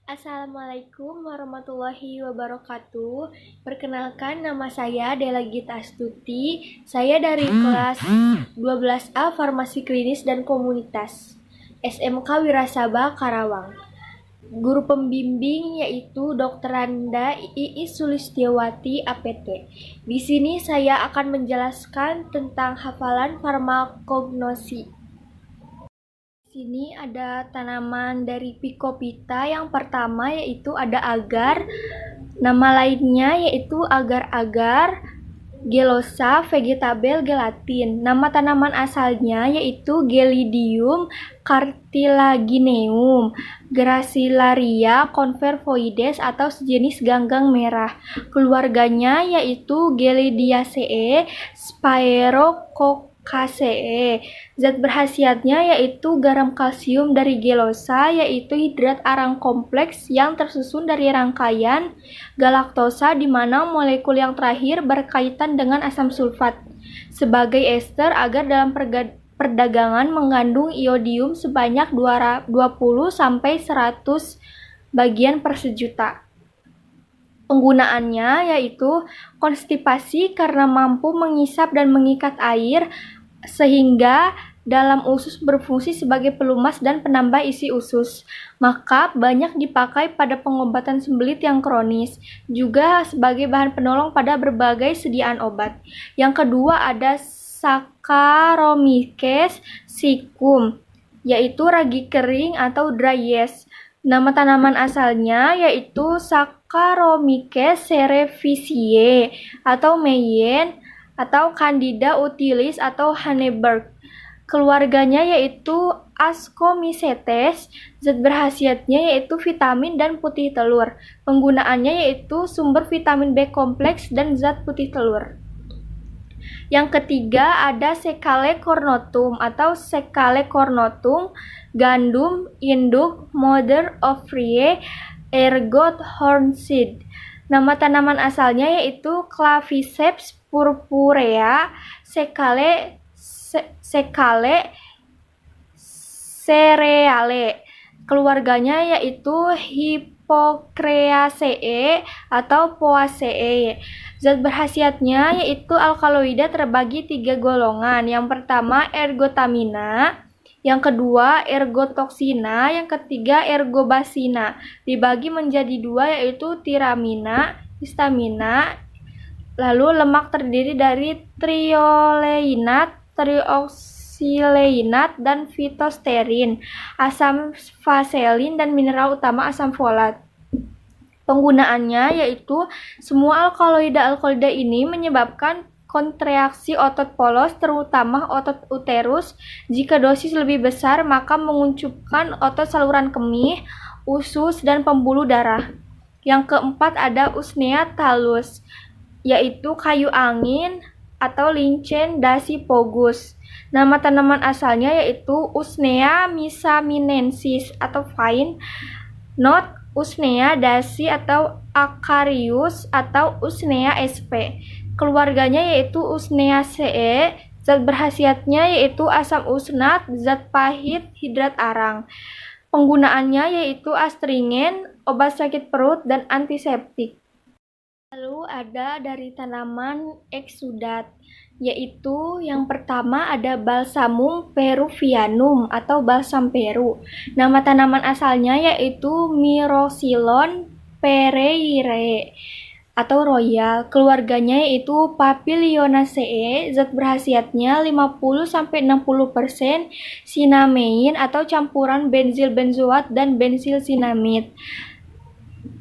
Assalamualaikum warahmatullahi wabarakatuh. Perkenalkan, nama saya Dela Gita Astuti. Saya dari kelas 12A Farmasi Klinis dan Komunitas SMK Wirasaba Karawang. Guru pembimbing yaitu Dr. Randa Iis Sulistiawati APT. Di sini saya akan menjelaskan tentang hafalan farmakognosi. Di sini ada tanaman dari Phycophyta. Yang pertama yaitu ada agar. Nama lainnya yaitu agar-agar Gelosa vegetabel gelatin. Nama tanaman asalnya yaitu Gelidium cartilagineum, Gracilaria confervoides atau sejenis ganggang merah. Keluarganya yaitu Gelidiaceae, Sphaerococaceae. Zat berkhasiatnya yaitu garam kalsium dari gelosa, yaitu hidrat arang kompleks yang tersusun dari rangkaian galaktosa di mana molekul yang terakhir berkaitan dengan asam sulfat. Sebagai ester, agar dalam perdagangan mengandung iodium sebanyak 20-100 bagian per sejuta. Penggunaannya yaitu konstipasi karena mampu mengisap dan mengikat air sehingga dalam usus berfungsi sebagai pelumas dan penambah isi usus. Maka banyak dipakai pada pengobatan sembelit yang kronis, juga sebagai bahan penolong pada berbagai sediaan obat. Yang kedua ada Saccharomyces siccum, yaitu ragi kering atau dry yeast. Nama tanaman asalnya yaitu Saccharomyces cerevisiae atau Meyen atau Candida utilis atau Haneberg. Keluarganya yaitu Ascomycetes. Zat berkhasiatnya yaitu vitamin dan putih telur. Penggunaannya yaitu sumber vitamin B kompleks dan zat putih telur. Yang ketiga ada Secale cornutum atau Secale cornutum, gandum induk, mother of rye, ergot hornseed. Nama tanaman asalnya yaitu Claviceps purpurea, Secale cereale. Keluarganya yaitu Hippocreaceae atau Poaceae. Zat berkhasiatnya yaitu alkaloida terbagi 3 golongan. Yang pertama ergotamina, yang kedua ergotoksina, yang ketiga ergobasina. Dibagi menjadi 2 yaitu tiramina, histamina. Lalu lemak terdiri dari trioleinat, trioxyleinat, dan phytosterin, asam vaselin, dan mineral utama asam folat. Penggunaannya yaitu semua alkaloida ini menyebabkan kontraksi otot polos, terutama otot uterus. Jika dosis lebih besar, maka menguncupkan otot saluran kemih, usus, dan pembuluh darah. Yang keempat ada Usnea thallus, yaitu kayu angin atau Lincen dasypogus. Nama tanaman asalnya yaitu Usnea misaminensis atau Vine, not Usnea daci atau Acarius atau Usnea sp. Keluarganya yaitu Usneaceae. Zat berkhasiatnya yaitu asam usnat, zat pahit, hidrat arang. Penggunaannya yaitu astringen, obat sakit perut, dan antiseptik. Lalu ada dari tanaman exudat, yaitu yang pertama ada Balsamum peruvianum atau balsam Peru. Nama tanaman asalnya yaitu Myrocilon pereirae atau royal. Keluarganya yaitu Papilionaceae. Zat berkhasiatnya 50-60% sinamein atau campuran benzil benzoat dan benzil sinamid.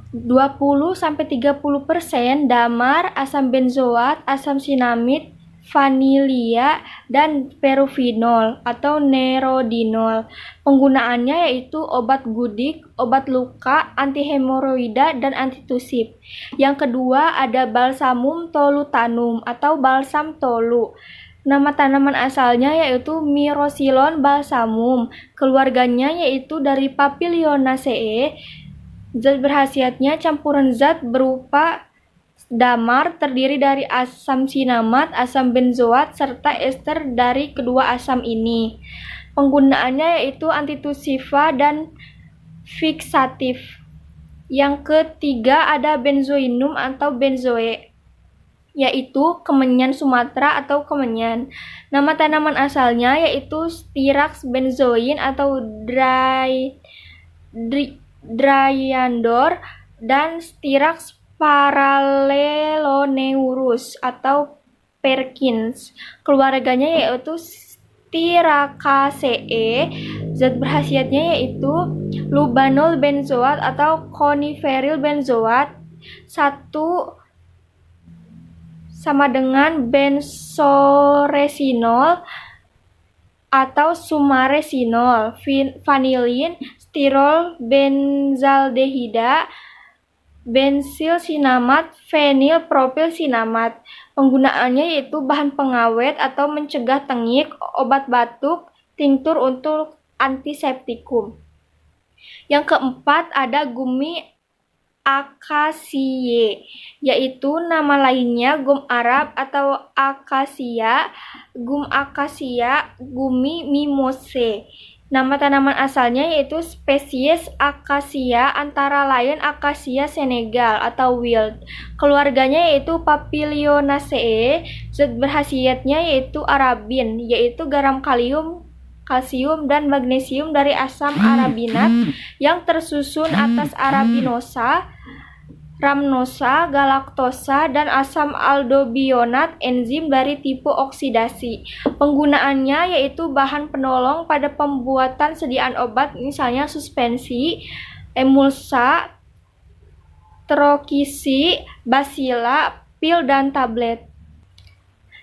20-30% damar, asam benzoat, asam sinamid, vanilia, dan peruvinol atau nerodinol. Penggunaannya yaitu obat gudik, obat luka, antihemoroida, dan antitusif. Yang kedua ada Balsamum tolutanum atau balsam tolu. Nama tanaman asalnya yaitu Myrocilon balsamum. Keluarganya yaitu dari Papilionaceae. Zat berkhasiatnya campuran zat berupa damar terdiri dari asam sinamat, asam benzoat, serta ester dari kedua asam ini. Penggunaannya yaitu antitusiva dan fiksatif. Yang ketiga ada benzoinum atau benzoe, yaitu kemenyan Sumatera atau kemenyan. Nama tanaman asalnya yaitu Styrax benzoin atau Dryandor dan Styrax paralleloneurus atau Perkins. Keluarganya yaitu Styracaceae. Zat berkhasiatnya yaitu lubanol benzoat atau coniferyl benzoat. 1 sama dengan benzoresinol atau sumaresinol, vanilin, stirol, benzaldehida, bensil sinamat, fenil propil sinamat. Penggunaannya yaitu bahan pengawet atau mencegah tengik, obat batuk, tinktur untuk antiseptikum. Yang keempat ada gumi Acaciae, yaitu nama lainnya gum Arab atau Acacia, gum Acacia, gumi mimose. Nama tanaman asalnya yaitu spesies Acacia, antara lain Acacia senegal atau wild. Keluarganya yaitu Papilionaceae. Zat berkhasiatnya yaitu arabin, yaitu garam kalsium dan magnesium dari asam arabinat yang tersusun atas arabinosa, rhamnosa, galaktosa, dan asam aldobionat, enzim dari tipe oksidasi. Penggunaannya yaitu bahan penolong pada pembuatan sediaan obat, misalnya suspensi, emulsa, trokisi, basila, pil, dan tablet.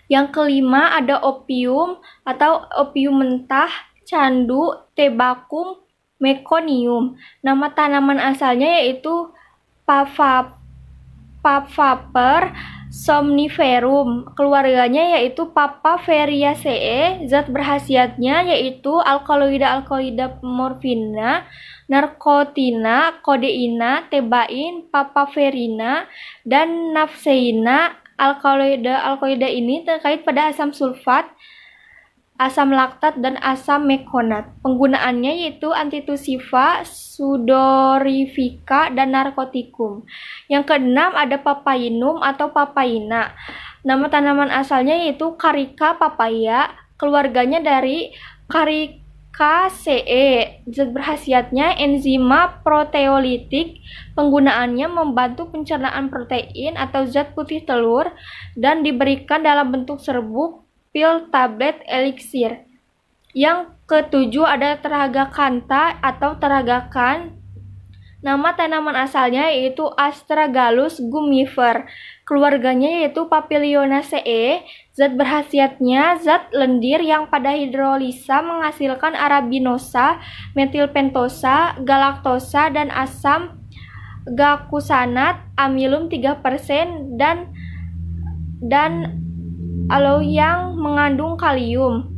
Yang kelima ada opium atau opium mentah, candu, tebakum, mekonium. Nama tanaman asalnya yaitu Papaver somniferum. Keluarganya yaitu Papaveriaceae. Zat berkhasiatnya yaitu alkaloida morfina, narkotina, kodeina, tebain, papaverina, dan nafseina. Alkaloida ini terkait pada asam sulfat, asam laktat, dan asam mekonat. Penggunaannya yaitu antitussiva, sudorifica, dan narkotikum. Yang keenam ada papainum atau papaina. Nama tanaman asalnya yaitu Carica papaya. Keluarganya dari Caricaceae. Zat berkhasiatnya enzima proteolitik. Penggunaannya membantu pencernaan protein atau zat putih telur dan diberikan dalam bentuk serbuk, pil, tablet, eliksir. Yang ketujuh ada Tragacanth atau tragacan. Nama tanaman asalnya yaitu Astragalus gumifer. Keluarganya yaitu Papilionaceae. Zat berkhasiatnya zat lendir yang pada hidrolisa menghasilkan arabinosa, metilpentosa, galaktosa, dan asam gakusanat, amilum 3%, dan aloe yang mengandung kalsium,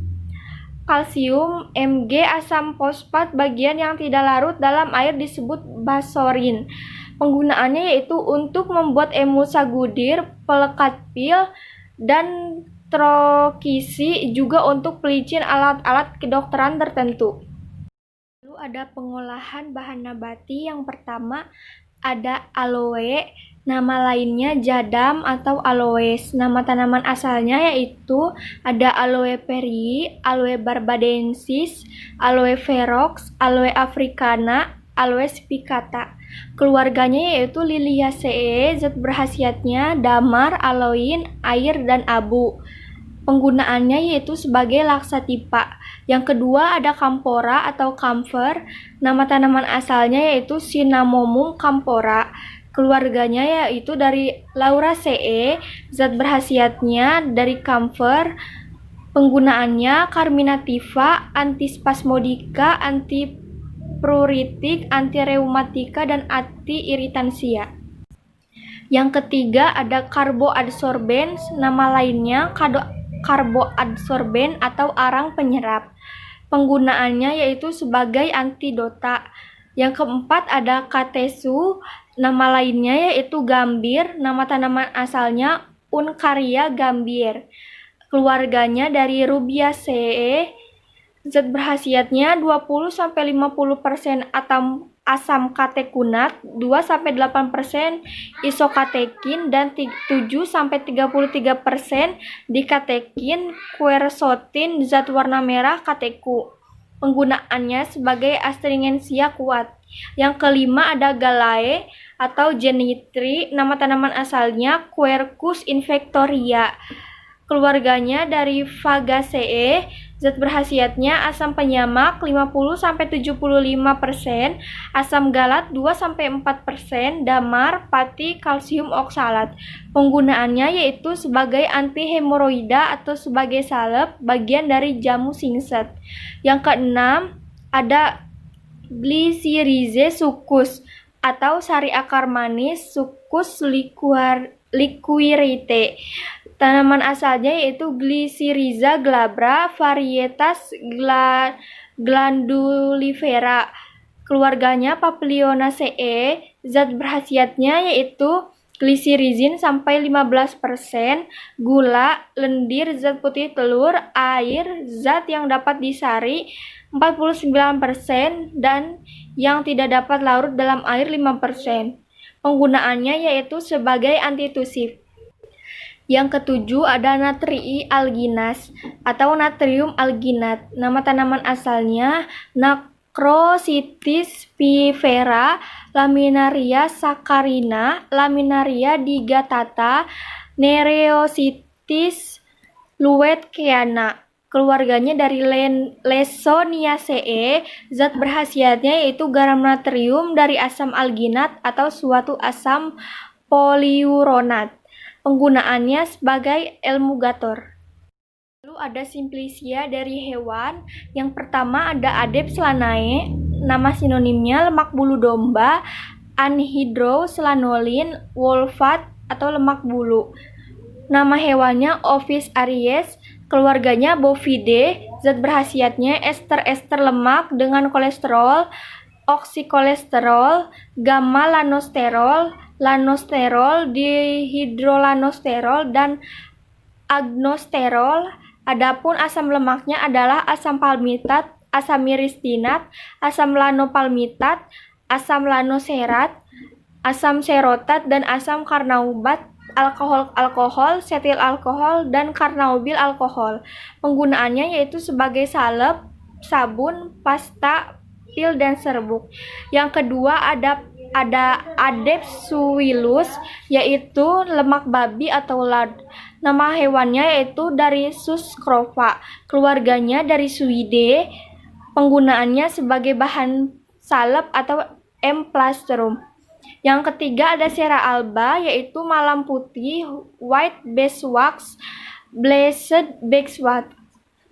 Mg, asam fosfat bagian yang tidak larut dalam air disebut basorin. Penggunaannya yaitu untuk membuat emulsa gudir, pelekat pil, dan trokisi, juga untuk pelicin alat-alat kedokteran tertentu. Lalu ada pengolahan bahan nabati. Yang pertama ada aloe, nama lainnya jadam atau aloes. Nama tanaman asalnya yaitu ada aloe perry, aloe barbadensis, aloe ferox, aloe africana, aloe spicata. Keluarganya yaitu Liliaceae. Zat berkhasiatnya damar, aloin, air, dan abu. Penggunaannya yaitu sebagai laksatipa. Yang kedua ada Campora atau camphor. Nama tanaman asalnya yaitu Cinnamomum campora. Keluarganya yaitu dari Lauraceae. Zat berkhasiatnya dari camphor. Penggunaannya carminativa, antispasmodika, antipruritik, antireumatika, dan antiiritansia. Yang ketiga ada carboadsorbens, nama lainnya carboadsorben atau arang penyerap. Penggunaannya yaitu sebagai antidota. Yang keempat ada Katesu, nama lainnya yaitu gambir. Nama tanaman asalnya Uncaria gambir. Keluarganya dari Rubiaceae. Zat berkhasiatnya 20-50% asam katekunat, 2-8% isokatekin, dan 7-33% dikatekin, quercetin, zat warna merah, kateku. Penggunaannya sebagai astringensia kuat. Yang kelima ada Galae atau Genitri, nama tanaman asalnya Quercus infectoria. Keluarganya dari Fagaceae. Zat berkhasiatnya asam penyamak 50-75%, asam galat 2-4%, damar, pati, kalsium oksalat. Penggunaannya yaitu sebagai antihemoroida atau sebagai salep, bagian dari jamu singset. Yang keenam ada Glycyrrhizae succus atau sari akar manis, Succus liquirite. Tanaman asalnya yaitu Glycyrrhiza glabra, varietas glandulifera. Keluarganya Papilionaceae. Zat berkhasiatnya yaitu glycyrrhizin sampai 15%, gula, lendir, zat putih telur, air, zat yang dapat disari 49%, dan yang tidak dapat larut dalam air 5%. Penggunaannya yaitu sebagai antitusif. Yang ketujuh ada natrii alginas atau natrium alginat. Nama tanaman asalnya Macrocystis pivera, Laminaria saccharina, Laminaria digatata, Nereocystis luetkeana. Keluarganya dari Lesoniaceae. Zat berkhasiatnya yaitu garam natrium dari asam alginat atau suatu asam poliuronat. Penggunaannya sebagai emulgator. Lalu ada Simplicia dari hewan. Yang pertama ada Adepts lanae, nama sinonimnya lemak bulu domba, anhydrous lanolin, wolfat atau lemak bulu. Nama hewannya Ovis aries, keluarganya Bovidae. Zat berkhasiatnya ester-ester lemak dengan kolesterol, oksikolesterol, gamma lanosterol, lanosterol, dihidrolanosterol, dan agnosterol. Adapun asam lemaknya adalah asam palmitat, asam miristinat, asam lanopalmitat, asam lanoserat, asam serotat, dan asam karnaubat, alkohol, setil alkohol, dan karnaubil alkohol. Penggunaannya yaitu sebagai salep, sabun, pasta, pil, dan serbuk. Yang kedua ada Adepts suillus, yaitu lemak babi atau lard. Nama hewannya yaitu dari Suscrova. Keluarganya dari Suidae. Penggunaannya sebagai bahan salep atau emplastrum. Yang ketiga ada Sera alba, yaitu malam putih, white beeswax, blessed beeswax.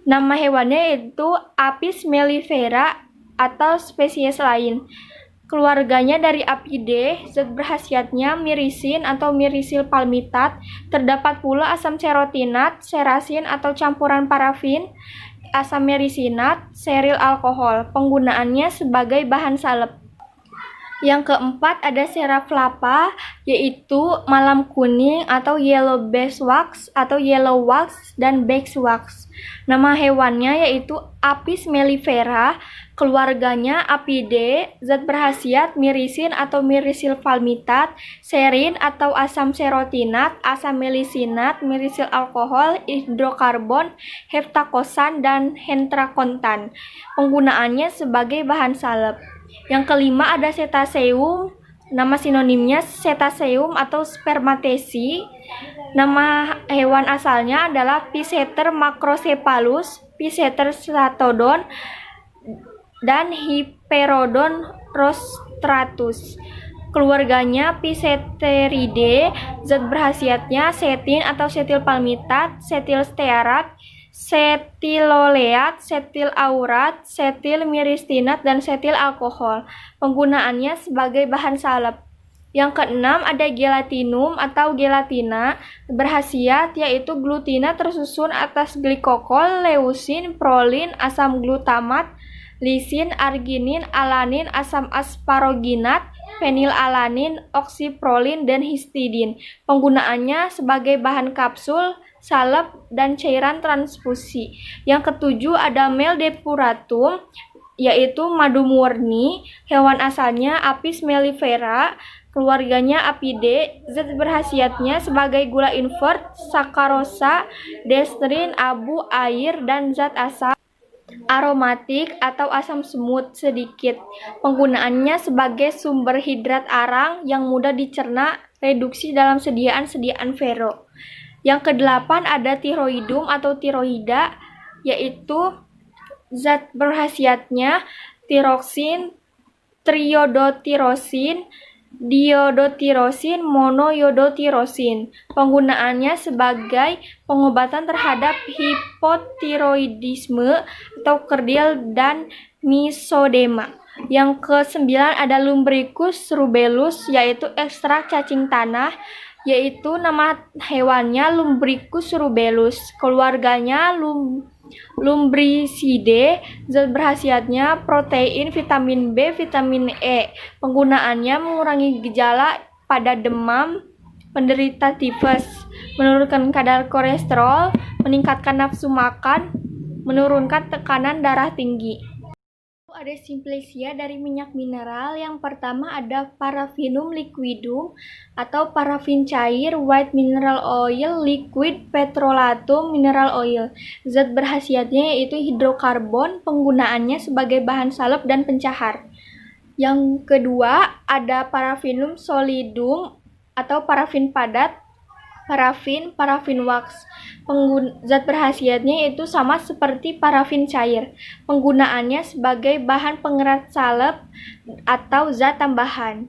Nama hewannya yaitu Apis mellifera atau spesies lain. Keluarganya dari Apidae. Zat berkhasiatnya mirisin atau mirisil palmitat. Terdapat pula asam serotinat, serasin atau campuran parafin, asam mirisinat, seril alkohol. Penggunaannya sebagai bahan salep. Yang keempat ada Serraflapa, yaitu malam kuning atau yellow beeswax atau yellow wax dan beeswax. Nama hewannya yaitu Apis mellifera, keluarganya Apidae. Zat berkhasiat mirisin atau mirisil palmitat, serin atau asam serotinat, asam melisinat, mirisil alkohol, hidrokarbon, heptakosan, dan hentrakontan. Penggunaannya sebagai bahan salep. Yang kelima ada Cetaceum, nama sinonimnya Cetaceum atau spermatesi. Nama hewan asalnya adalah Physeter macrocephalus, Physeter stratodon, dan Hyperodon rostratus. Keluarganya Physeteridae. Zat berkhasiatnya setin atau setil palmitat, setil stearat, setiloleat, setil aurat, setil miristinat, dan setil alkohol. Penggunaannya sebagai bahan salep. Yang keenam ada gelatinum atau gelatina. Berkhasiat yaitu glutina tersusun atas glikokol, leusin, prolin, asam glutamat, lisin, arginin, alanin, asam asparagginat, fenilalanin, oksiprolin, dan histidin. Penggunaannya sebagai bahan kapsul, salep, dan cairan transfusi. Yang ketujuh ada meldepuratum. yaitu madu murni, hewan asalnya Apis mellifera, keluarganya Apidae. Zat berkhasiatnya sebagai gula invert, sakarosa, dextrin, abu, air, dan zat asam aromatik atau asam semut sedikit. Penggunaannya sebagai sumber hidrat arang yang mudah dicerna, reduksi dalam sediaan-sediaan fero. Yang kedelapan ada tiroidum atau tiroida, yaitu zat berkhasiatnya tiroksin, triodotirosin, diodotirosin, monoyodotirosin. Penggunaannya sebagai pengobatan terhadap hipotiroidisme atau kerdil dan misodema. Yang kesembilan ada Lumbricus rubellus, yaitu ekstrak cacing tanah, yaitu nama hewannya Lumbricus rubellus, keluarganya Lumbricidae. Zat berkhasiatnya protein, vitamin B, vitamin E. Penggunaannya mengurangi gejala pada demam, penderita tifus, menurunkan kadar kolesterol, meningkatkan nafsu makan, menurunkan tekanan darah tinggi. Ada Simplicia dari minyak mineral. Yang pertama ada Paraffinium liquidum atau parafin cair, white mineral oil, liquid petrolatum mineral oil. Zat berkhasiatnya yaitu hidrokarbon, penggunaannya sebagai bahan salep dan pencahar. Yang kedua ada Paraffinium solidum atau parafin padat, parafin wax. Zat berkhasiatnya itu sama seperti parafin cair. Penggunaannya sebagai bahan pengerat salep atau zat tambahan.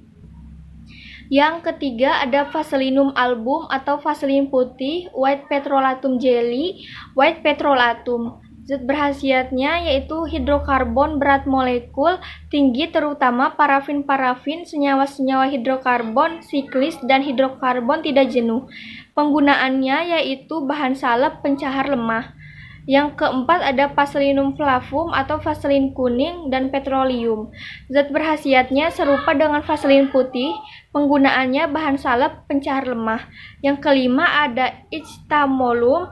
Yang ketiga ada Vaselinum album atau vaselin putih, white petrolatum jelly, white petrolatum. Zat berkhasiatnya yaitu hidrokarbon berat molekul tinggi, terutama parafin-parafin, senyawa-senyawa hidrokarbon siklis, dan hidrokarbon tidak jenuh. Penggunaannya yaitu bahan salep pencahar lemah. Yang keempat ada Vaselinum flavum atau vaselin kuning dan petroleum. Zat berkhasiatnya serupa dengan vaselin putih, penggunaannya bahan salep pencahar lemah. Yang kelima ada Ictamolum,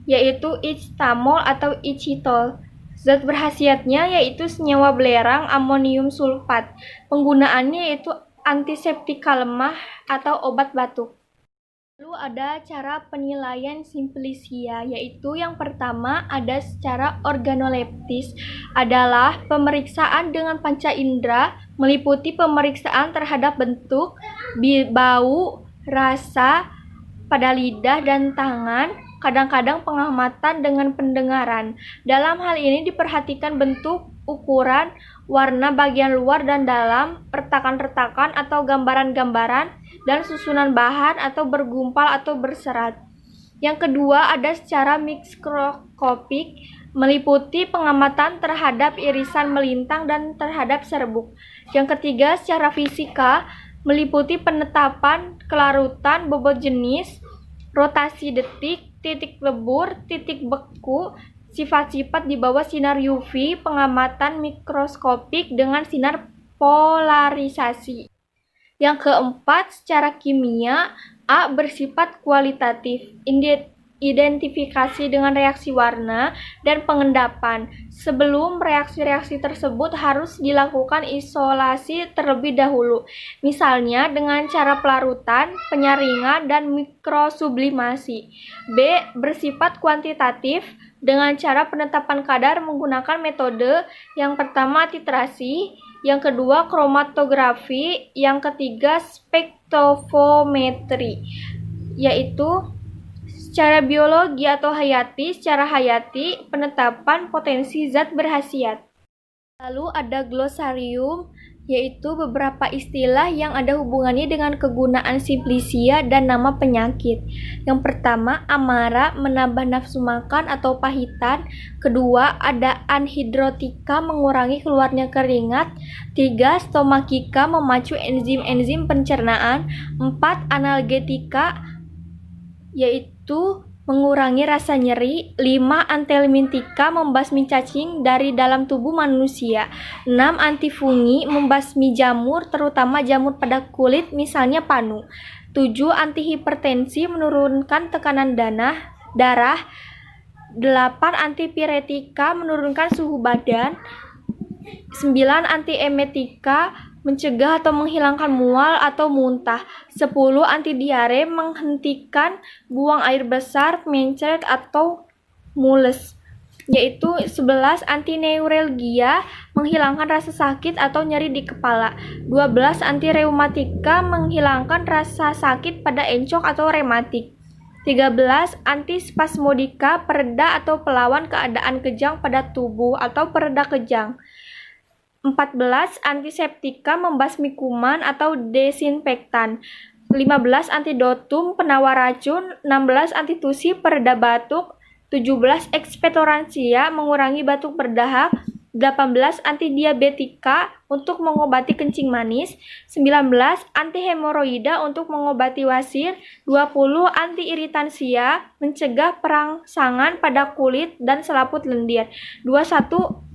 yaitu ictamol atau ichitol. Zat berkhasiatnya yaitu senyawa belerang amonium sulfat. Penggunaannya yaitu antiseptika lemah atau obat batuk. Lalu ada cara penilaian Simplicia, yaitu yang pertama ada secara organoleptis, adalah pemeriksaan dengan panca indera, meliputi pemeriksaan terhadap bentuk, bau, rasa pada lidah dan tangan, kadang-kadang pengamatan dengan pendengaran. Dalam hal ini diperhatikan bentuk, ukuran, warna bagian luar dan dalam, retakan-retakan atau gambaran-gambaran, dan susunan bahan atau bergumpal atau berserat. Yang kedua ada secara mikroskopik, meliputi pengamatan terhadap irisan melintang dan terhadap serbuk. Yang ketiga secara fisika, meliputi penetapan kelarutan, bobot jenis, rotasi detik, titik lebur, titik beku, sifat-sifat di bawah sinar UV, pengamatan mikroskopik dengan sinar polarisasi. Yang keempat, secara kimia, A bersifat kualitatif, identifikasi dengan reaksi warna dan pengendapan. Sebelum reaksi-reaksi tersebut harus dilakukan isolasi terlebih dahulu, misalnya dengan cara pelarutan, penyaringan, dan mikrosublimasi. B bersifat kuantitatif, dengan cara penetapan kadar menggunakan metode yang pertama titrasi, yang kedua kromatografi, yang ketiga spektrofometri, yaitu secara biologi atau hayati, secara hayati penetapan potensi zat berkhasiat. Lalu ada glosarium, yaitu beberapa istilah yang ada hubungannya dengan kegunaan Simplicia dan nama penyakit. Yang pertama, amara, menambah nafsu makan atau pahitan. Kedua, ada anhidrotika, mengurangi keluarnya keringat. 3, stomakika, memacu enzim-enzim pencernaan. 4, analgetika, yaitu mengurangi rasa nyeri. 5, anthelmintika, membasmi cacing dari dalam tubuh manusia. 6, antifungi, membasmi jamur, terutama jamur pada kulit, misalnya panu. 7, antihipertensi, menurunkan tekanan darah. 8, antipiretika, menurunkan suhu badan. 9. Antiemetika, mencegah atau menghilangkan mual atau muntah. 10. Antidiare, menghentikan buang air besar, mencret atau mules. Yaitu 11. Antineuralgia, menghilangkan rasa sakit atau nyeri di kepala. 12. Antireumatika, menghilangkan rasa sakit pada encok atau rematik. 13. Antispasmodika, pereda atau pelawan keadaan kejang pada tubuh atau pereda kejang. 14. Antiseptika, membasmi kuman atau desinfektan. 15. Antidotum, penawar racun. 16. Antitusi, pereda batuk. 17. Ekspektoransia, mengurangi batuk berdahak. 18. Antidiabetika, untuk mengobati kencing manis. 19. Antihemoroida, untuk mengobati wasir. 20. Antiiritansia, mencegah perangsangan pada kulit dan selaput lendir. 21.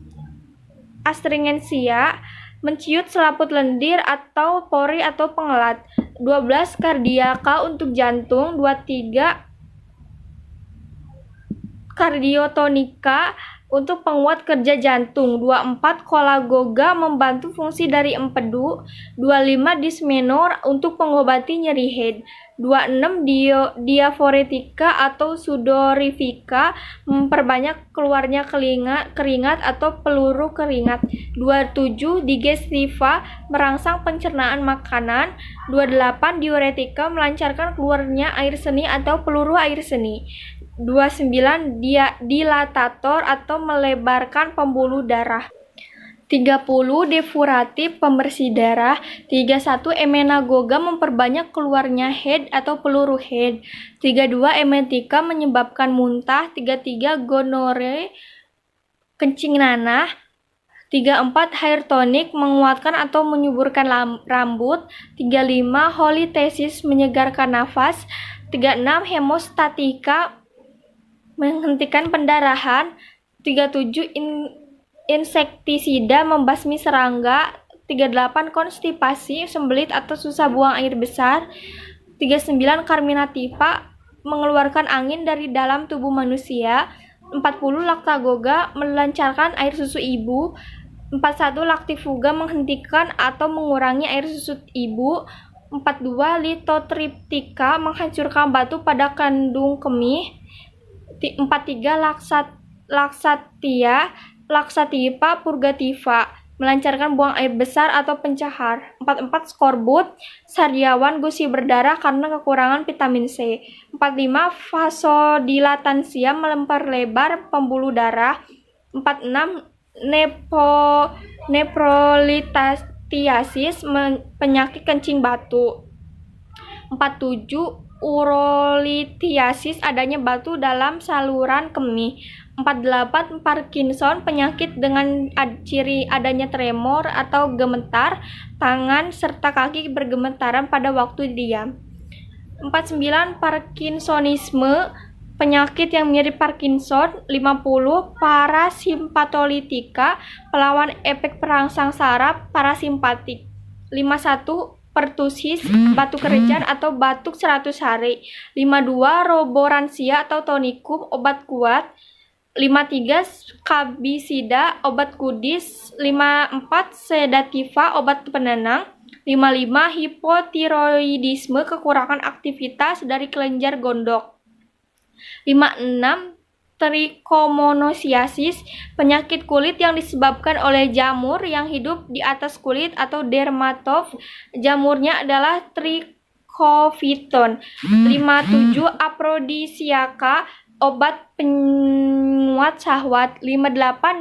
Astringensia, menciut selaput lendir atau pori atau pengelat. 12. Kardiaka, untuk jantung. 23. Kardiotonika, untuk penguat kerja jantung. 24. Kolagoga, membantu fungsi dari empedu. 25. Dismenor, untuk mengobati nyeri head. 26. Diaforetika atau sudorifika, memperbanyak keluarnya keringat atau peluru keringat. 27. Digestiva, merangsang pencernaan makanan. 28. Diuretika, melancarkan keluarnya air seni atau peluru air seni. 29. Dilatator, atau melebarkan pembuluh darah. 30. Depuratif, pembersih darah. 31. Emenagoga, memperbanyak keluarnya head atau peluru head. 32. Emetika, menyebabkan muntah. 33. Gonore, kencing nanah. 34. Hair tonic, menguatkan atau menyuburkan rambut. 35. Holitesis, menyegarkan nafas. 36. Hemostatika, menghentikan pendarahan. 37. Insektisida, membasmi serangga. 38. Konstipasi, sembelit atau susah buang air besar. 39. Carminativa, mengeluarkan angin dari dalam tubuh manusia. 40. Lactagoga, melancarkan air susu ibu. 41. Lactifuga, menghentikan atau mengurangi air susu ibu. 42. Lithotriptika, menghancurkan batu pada kandung kemih. 43. Laxativa purgativa, melancarkan buang air besar atau pencahar. 44. Skorbut, sarjawan gusi berdarah karena kekurangan vitamin C. 45. Vasodilatansia, memperlebar pembuluh darah. 46. Neprolithiasis, penyakit kencing batu. 47. Urolithiasis, adanya batu dalam saluran kemih. 48. Parkinson, penyakit dengan ciri adanya tremor atau gemetar tangan serta kaki bergemetaran pada waktu diam. 49. Parkinsonisme, penyakit yang mirip Parkinson. 50. Parasimpatolitika, pelawan efek perangsang saraf parasimpatik. 51. Pertusis, batuk kerejan atau batuk 100 hari. 52. Roboransia atau tonikum, obat kuat. 53. Kabisida, obat kudis. 54. Sedativa, obat penenang. 55. Hipotiroidisme, kekurangan aktivitas dari kelenjar gondok. 56. Trichomoniasis, penyakit kulit yang disebabkan oleh jamur yang hidup di atas kulit atau dermatoph. Jamurnya adalah Trichophyton. 57. Aphrodisiaca, obat penguat syahwat. 58.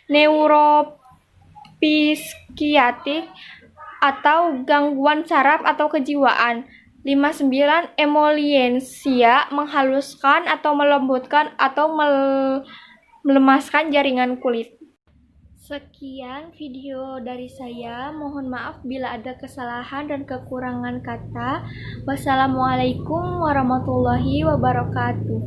Neuropsykiatrik atau gangguan saraf atau kejiwaan. 59. Emoliensia, menghaluskan atau melembutkan atau melemaskan jaringan kulit. Sekian video dari saya. Mohon maaf bila ada kesalahan dan kekurangan kata. Wassalamualaikum warahmatullahi wabarakatuh.